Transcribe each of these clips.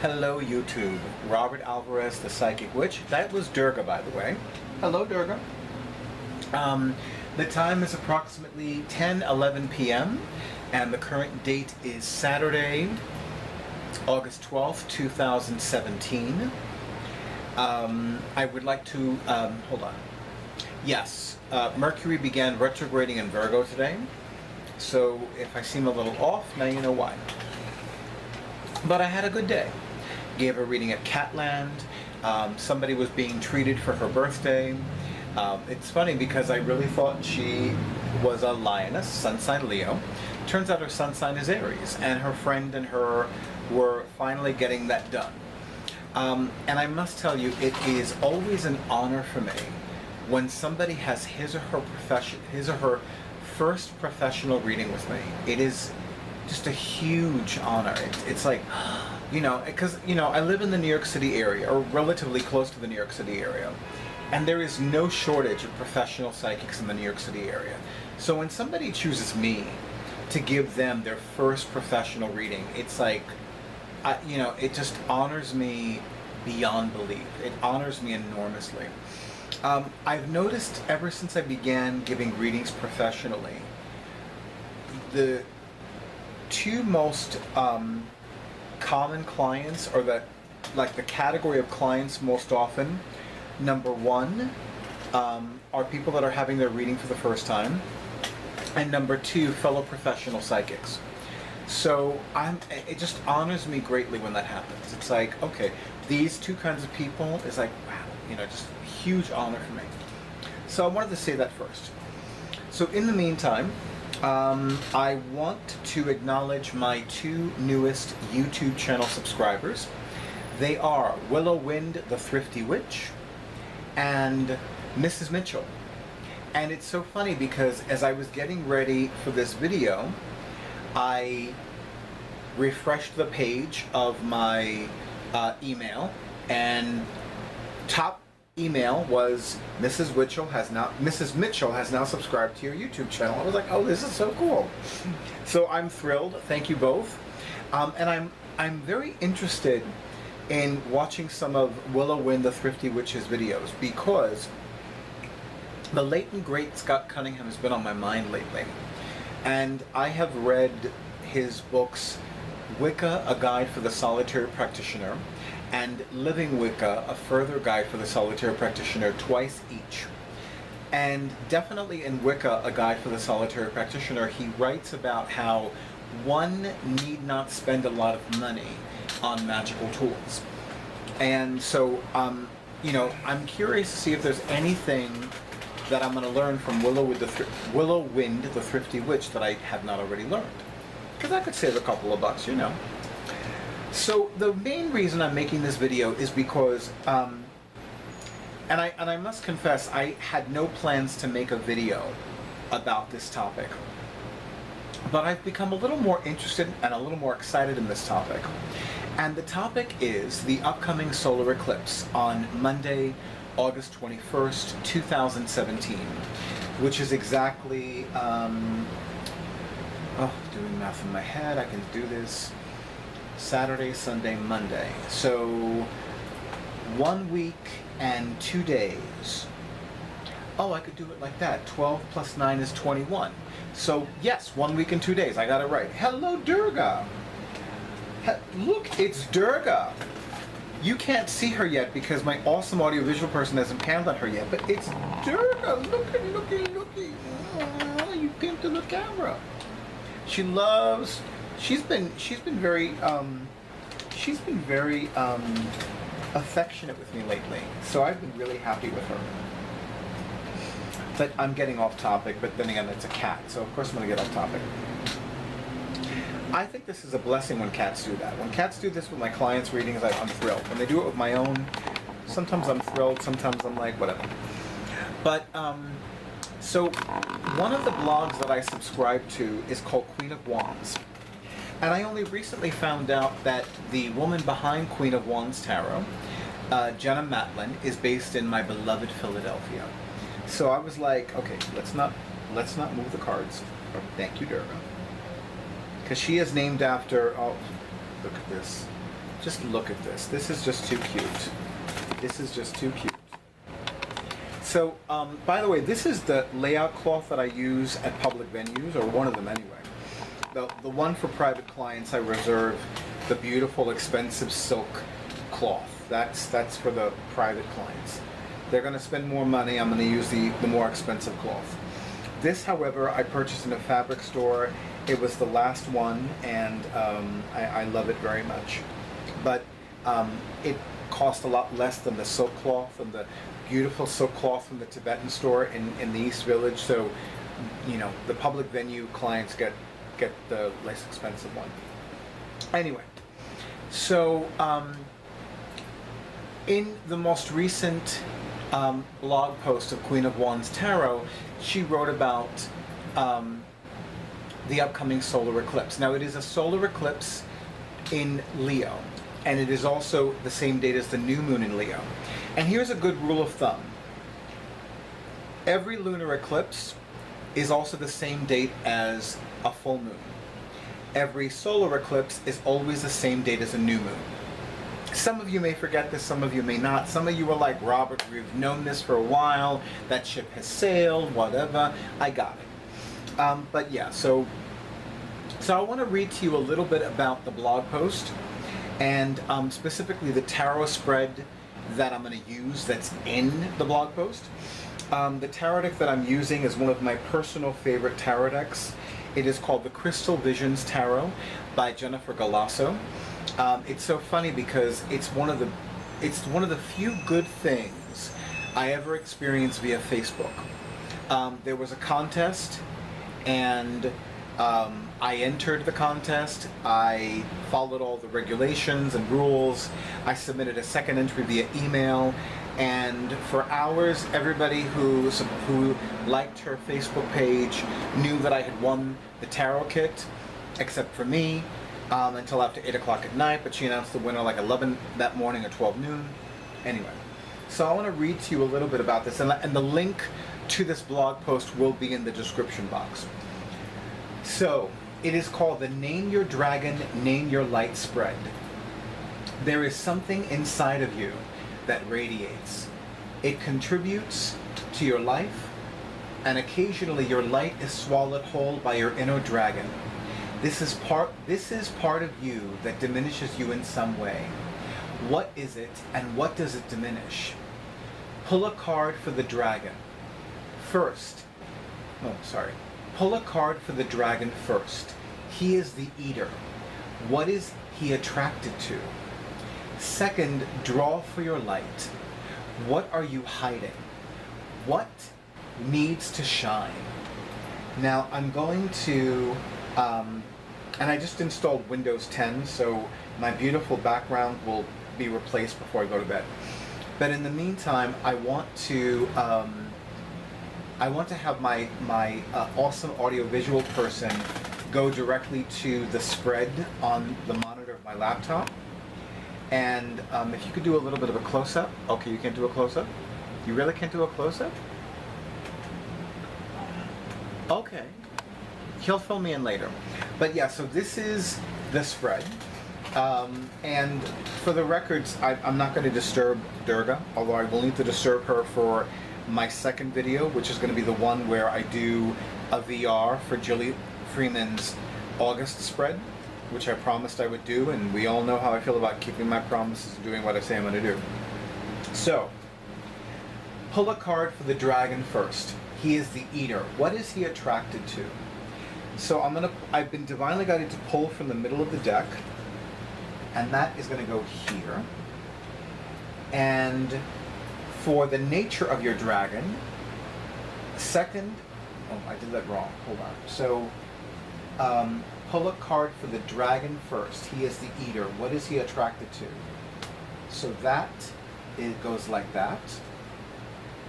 Hello YouTube, Robert Alvarez, the Psychic Witch. That was Durga, by the way. Hello Durga. The time is approximately 10:11 p.m. and the current date is Saturday, August 12th, 2017. I would like to, hold on. Yes, Mercury began retrograding in Virgo today. So if I seem a little off, now you know why. But I had a good day. Gave a reading at Catland. Somebody was being treated for her birthday. It's funny because I really thought she was a lioness, sun sign Leo. Turns out her sun sign is Aries, and her friend and her were finally getting that done. And I must tell you, it is always an honor for me when somebody has his or her first professional reading with me. It is just a huge honor. It's like, because, I live in the New York City area, or relatively close to the New York City area, and there is no shortage of professional psychics in the New York City area. So when somebody chooses me to give them their first professional reading, it's like, it just honors me beyond belief. It honors me enormously. I've noticed ever since I began giving readings professionally, the two most common clients, or the category of clients most often, number one are people that are having their reading for the first time, and number two, fellow professional psychics. So it just honors me greatly when that happens. It's like, okay, these two kinds of people is like, wow, just a huge honor for me. So I wanted to say that first. So in the meantime, I want to acknowledge my two newest YouTube channel subscribers. They are Willow Wind, the Thrifty Witch, and Mrs. Mitchell. And it's so funny because as I was getting ready for this video, I refreshed the page of my email, and top email was Mrs. Mitchell has now subscribed to your YouTube channel. I was like, oh, this is so cool. So I'm thrilled. Thank you both. And I'm very interested in watching some of Willow Wind, the Thrifty Witch's videos, because the late and great Scott Cunningham has been on my mind lately. And I have read his books, Wicca, A Guide for the Solitary Practitioner, and Living Wicca, A Further Guide for the Solitary Practitioner, twice each. And definitely in Wicca, A Guide for the Solitary Practitioner, he writes about how one need not spend a lot of money on magical tools. And so, I'm curious to see if there's anything that I'm going to learn from Willow Wind, the Thrifty Witch, that I have not already learned. Because I could save a couple of bucks, So the main reason I'm making this video is because, and I must confess, I had no plans to make a video about this topic. But I've become a little more interested and a little more excited in this topic. And the topic is the upcoming solar eclipse on Monday, August 21st, 2017, which is exactly, doing math in my head, I can do this, Saturday, Sunday, Monday. So 1 week and 2 days. Oh, I could do it like that. 12 plus 9 is 21. So yes, 1 week and 2 days. I got it right. Hello, Durga. Look, it's Durga. You can't see her yet because my awesome audiovisual person hasn't panned on her yet, but it's Durga. Looky. Oh, you came to the camera. She's been very affectionate with me lately, so I've been really happy with her. But I'm getting off topic, but then again, it's a cat, so of course I'm going to get off topic. I think this is a blessing when cats do that. When cats do this with my clients' readings, I'm thrilled. When they do it with my own, sometimes I'm thrilled, sometimes I'm like, whatever. But, so one of the blogs that I subscribe to is called Queen of Wands. And I only recently found out that the woman behind Queen of Wands Tarot, Jenna Matlin, is based in my beloved Philadelphia. So I was like, okay, let's not move the cards. Oh, thank you, Durga. Because she is named after, oh, look at this. Just look at this. This is just too cute. This is just too cute. So, by the way, this is the layout cloth that I use at public venues, or one of them anyway. The one for private clients, I reserve the beautiful, expensive silk cloth. That's for the private clients. They're going to spend more money. I'm going to use the more expensive cloth. This, however, I purchased in a fabric store. It was the last one, and I love it very much. But it cost a lot less than the silk cloth and the beautiful silk cloth from the Tibetan store in the East Village. So, you know, the public venue clients get the less expensive one. Anyway, so in the most recent blog post of Queen of Wands Tarot, she wrote about the upcoming solar eclipse. Now, it is a solar eclipse in Leo, and it is also the same date as the new moon in Leo. And here's a good rule of thumb. Every lunar eclipse is also the same date as a full moon. Every solar eclipse is always the same date as a new moon. Some of you may forget this, some of you may not. Some of you are like, Robert, we've known this for a while, that ship has sailed, whatever. I got it. But yeah, so I want to read to you a little bit about the blog post, and specifically the tarot spread that I'm going to use that's in the blog post. The tarot deck that I'm using is one of my personal favorite tarot decks. It is called the Crystal Visions Tarot by Jennifer Galasso. It's so funny because it's one of the few good things I ever experienced via Facebook. There was a contest, and I entered the contest. I followed all the regulations and rules. I submitted a second entry via email, and for hours, everybody who liked her Facebook page knew that I had won the tarot kit, except for me, until after 8 o'clock at night, but she announced the winner like 11 that morning or 12 noon. Anyway, so I want to read to you a little bit about this, and the link to this blog post will be in the description box. So, it is called the Name Your Dragon, Name Your Light spread. There is something inside of you that radiates. It contributes to your life, and occasionally your light is swallowed whole by your inner dragon. This is part of you that diminishes you in some way. What is it, and what does it diminish? Pull a card for the dragon first. Pull a card for the dragon first. He is the eater. What is he attracted to? Second, draw for your light. What are you hiding? What needs to shine? Now, I'm going to, and I just installed Windows 10, so my beautiful background will be replaced before I go to bed. But in the meantime, I want to have my awesome audiovisual person go directly to the spread on the monitor of my laptop. And if you could do a little bit of a close-up. Okay, you can't do a close-up? You really can't do a close-up? Okay. He'll fill me in later. But yeah, so this is the spread. And for the records, I'm not going to disturb Durga, although I will need to disturb her for my second video, which is going to be the one where I do a VR for Julie Freeman's August spread, which I promised I would do, and we all know how I feel about keeping my promises and doing what I say I'm going to do. So, pull a card for the dragon first. He is the eater. What is he attracted to? So I've been divinely guided to pull from the middle of the deck, and that is going to go here. And for the nature of your dragon, second, I did that wrong, hold on. So, pull a card for the dragon first. He is the eater. What is he attracted to? So it goes like that.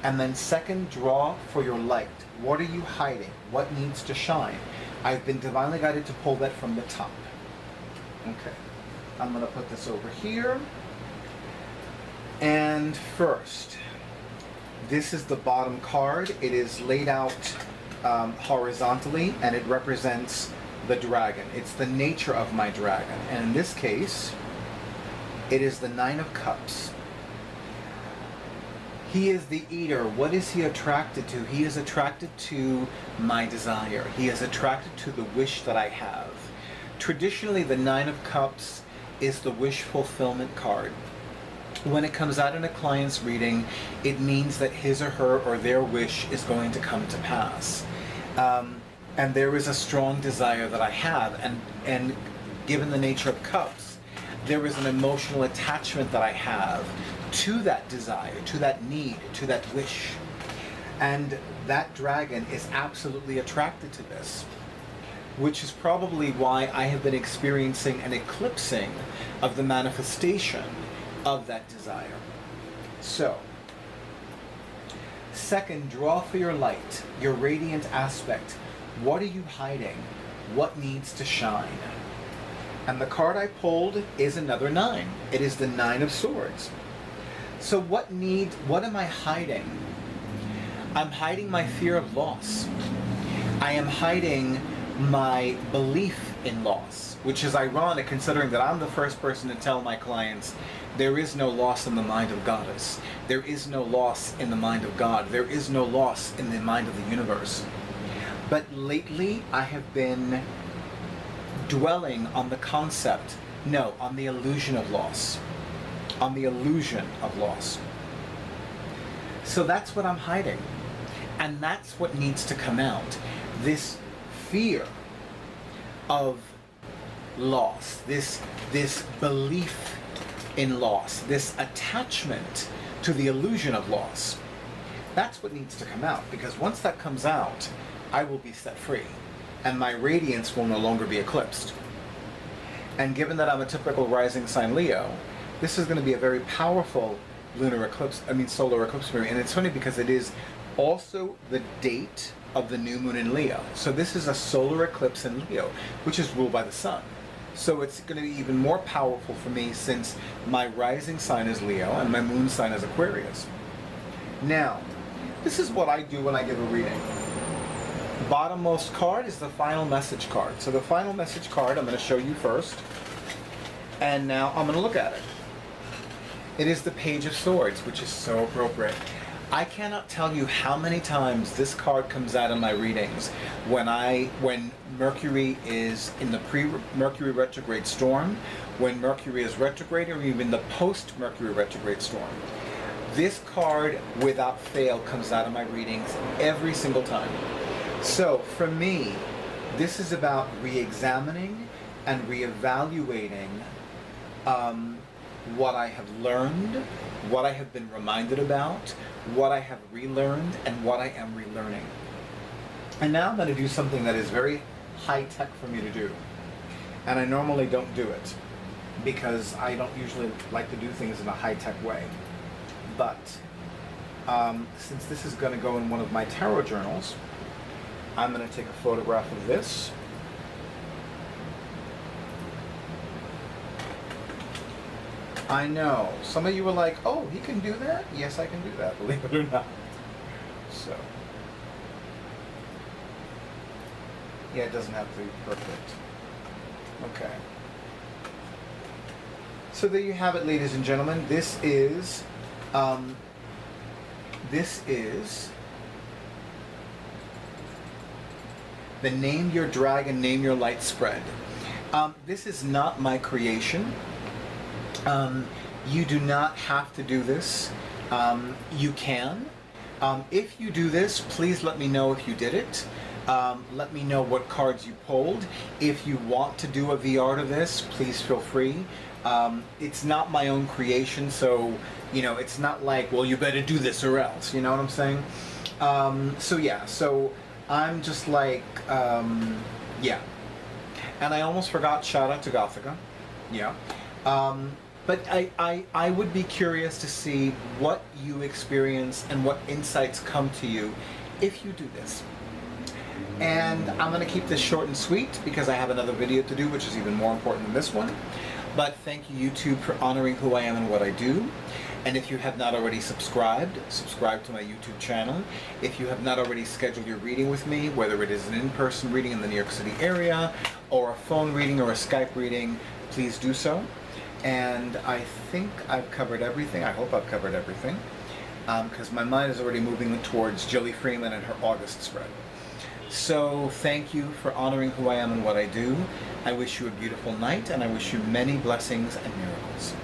And then second, draw for your light. What are you hiding? What needs to shine? I've been divinely guided to pull that from the top. Okay. I'm going to put this over here. And first, this is the bottom card. It is laid out horizontally, and it represents the dragon. It's the nature of my dragon. And in this case, It is the Nine of Cups. He is the eater. What is he attracted to? He is attracted to my desire. He is attracted to the wish that I have. Traditionally, the Nine of Cups is the wish fulfillment card. When it comes out in a client's reading, it means that his or her or their wish is going to come to pass. And there is a strong desire that I have. And given the nature of cups, there is an emotional attachment that I have to that desire, to that need, to that wish. And that dragon is absolutely attracted to this, which is probably why I have been experiencing an eclipsing of the manifestation of that desire. So, second, draw for your light, your radiant aspect. What are you hiding? What needs to shine? And the card I pulled is another 9. It is the 9 of Swords. So what am I hiding? I'm hiding my fear of loss. I am hiding my belief in loss, which is ironic considering that I'm the first person to tell my clients there is no loss in the mind of Goddess. There is no loss in the mind of God. There is no loss in the mind of the universe. But lately I have been dwelling on the concept, no, on the illusion of loss. On the illusion of loss. So that's what I'm hiding. And that's what needs to come out. This fear of loss, this belief in loss, this attachment to the illusion of loss. That's what needs to come out, because once that comes out, I will be set free, and my radiance will no longer be eclipsed. And given that I'm a typical rising sign Leo, this is going to be a very powerful solar eclipse period. And it's funny because it is also the date of the new moon in Leo. So this is a solar eclipse in Leo, which is ruled by the sun. So it's going to be even more powerful for me since my rising sign is Leo and my moon sign is Aquarius. Now, this is what I do when I give a reading. Bottommost card is the final message card. So the final message card I'm going to show you first. And now I'm going to look at it. It is the Page of Swords, which is so appropriate. I cannot tell you how many times this card comes out in my readings when Mercury is in the pre-Mercury retrograde storm, when Mercury is retrograde, or even the post-Mercury retrograde storm. This card, without fail, comes out of my readings every single time. So, for me, this is about re-examining and re-evaluating what I have learned, what I have been reminded about, what I have relearned, and what I am relearning. And now I'm going to do something that is very high-tech for me to do. And I normally don't do it, because I don't usually like to do things in a high-tech way. But since this is going to go in one of my tarot journals, I'm going to take a photograph of this. I know. Some of you were like, oh, he can do that? Yes, I can do that, believe it or not. So. Yeah, it doesn't have to be perfect. Okay. So there you have it, ladies and gentlemen. This is the Name Your Dragon, Name Your Light spread. This is not my creation. You do not have to do this. You can. If you do this, please let me know if you did it. Let me know what cards you pulled. If you want to do a VR to this, please feel free. It's not my own creation, so, you know, it's not like, well, you better do this or else, you know what I'm saying? So yeah, so I'm just like, yeah. And I almost forgot, shout out to Gothica. Yeah. But I would be curious to see what you experience and what insights come to you if you do this. And I'm going to keep this short and sweet because I have another video to do, which is even more important than this one. But thank you, YouTube, for honoring who I am and what I do. And if you have not already subscribe to my YouTube channel. If you have not already scheduled your reading with me, whether it is an in-person reading in the New York City area, or a phone reading or a Skype reading, please do so. And I think I've covered everything. I hope I've covered everything. Because my mind is already moving towards Jilly Freeman and her August spread. So thank you for honoring who I am and what I do. I wish you a beautiful night, and I wish you many blessings and miracles.